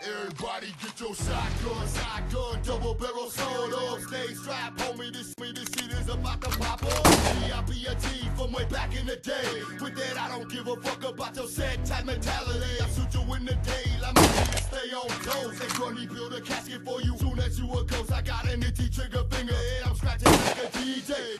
Everybody get your shotgun, double barrel sword up, stay strapped, homie, this shit is about to pop up. VIP from way back in the day, with that I don't give a fuck about your set type mentality. I shoot you in the day, like my nigga stay on close. That Grundy build a casket for you, soon as you a ghost. I got an itchy trigger finger, and I'm scratching like a DJ.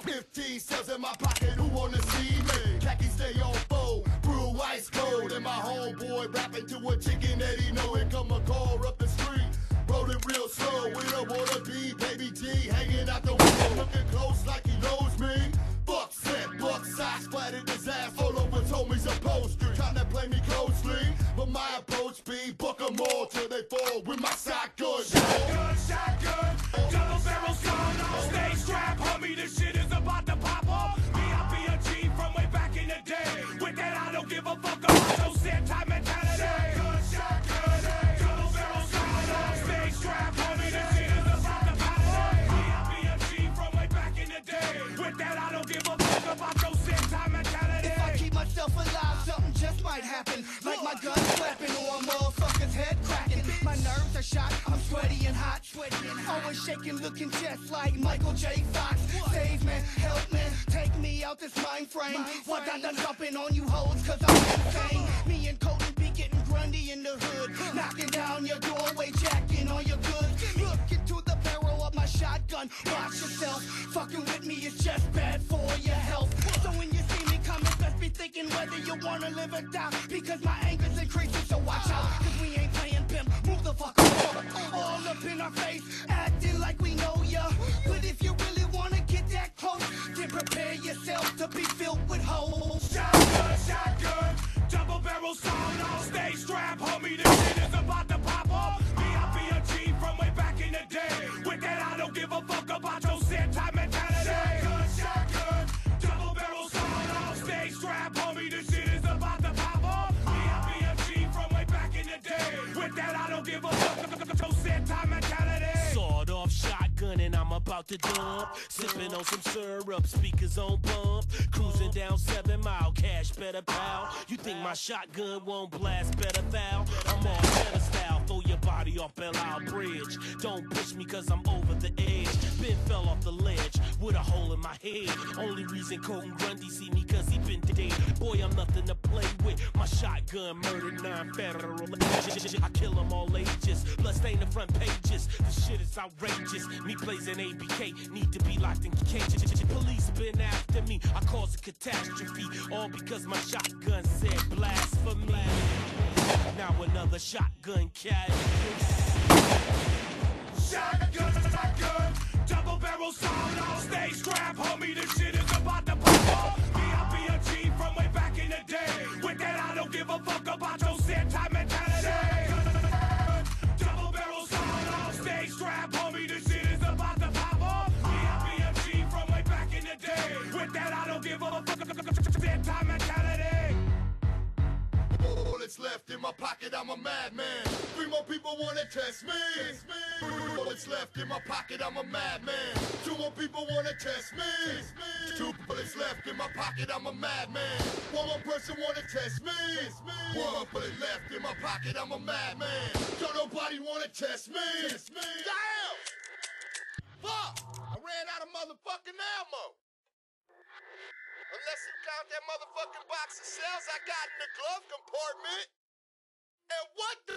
15 cells in my pocket, who wanna see me? Khaki stay on fold, brew ice cold, and my homeboy rapping to a chicken that he know. Here come a car up the street, rolling real slow. We don't wanna be Baby G hanging out the window, looking close like he knows me. Buck set, buck side, splattered his ass all over Tommy's upholstery. Tryna play me closely, but my approach be buck 'em all till they fall with my shotgun. Shotgun, double barrel sound on, stay strapped, homie, this shit is about to pop off. VIP from way back in the day, with that I don't give a fuck about your set type mentality. Shotgun, double barrel sound on, stay strapped, homie, this shit is about to pop off. VIP from way back in the day, with that I don't give a fuck about your set type mentality. If I keep myself alive, something just might happen. Like my gun slapping or a motherfucker's head cracking. My nerves are shot, I'm sweaty and hot. Always shaking, looking just like Michael J. Fox. Save me, help me, take me out this mind frame. What I done jumping on you hoes, cause I'm insane. Me and Colton be getting Grundy in the hood, knocking down your doorway, jacking all your goods. Look into the barrel of my shotgun, watch yourself. Fucking with me is just bad for your health. So when you see me coming, best be thinking whether you wanna live or die, because my anger's increasing, so watch out, cause we ain't playing pimp. Move the fuck over, all up in our face, acting like we know ya. But if you really wanna get that close, then prepare yourself to be filled with holes. Shotgun, double barrel sound on, stay strapped, homie, this shit is about to pop off. VIP from way back in the day, with that I don't give a fuck about your set type mentality. Shotgun, double barrel sound on, stay strapped, homie, this shit is about to pop off. VIP from way back in the day, with that I don't give a fuck about your set type mentality. Sawed off shotgun and I'm about to dump. Sipping on some syrup, speakers on bump. Cruising down 7 Mile, cash better pal. You think my shotgun won't blast better foul? I'm on better style, throw your body off Belle Isle Bridge. Don't push me cause I'm over the edge. Ben fell off the ledge with a hole in my head. Only reason Colton Grundy see me cause he been dead. Boy, I'm nothing to play with. My shotgun murdered 9 federal agents. I kill them all ages. Blood stain the front pages. The shit is outrageous. Me plays an ABK, need to be locked in cages. Police been after me, I caused a catastrophe. All because my shotgun said blasphemy. Now another shotgun cat. Shotgun, double barrel sound on, stay strapped, homie, this shit is about to pop off. VIP from way back in the day, with that I don't give a fuck about your set type mentality. Double barrel sound on, stay strapped, homie, this shit is about to pop off. VIP from way back in the day, with that I don't give a fuck about your set type mentality. Bullets left in my pocket, I'm a madman. 3 more people wanna test me. Bullets left in my pocket, I'm a madman. 2 more people wanna test me. 2 bullets left in my pocket, I'm a madman. 1 more person wanna test me. 1 bullet left in my pocket, I'm a madman. Don't nobody wanna test me. Damn! Fuck! I ran out of motherfucking ammo. Unless you count that motherfucking box of shells I got in the glove compartment. And what the...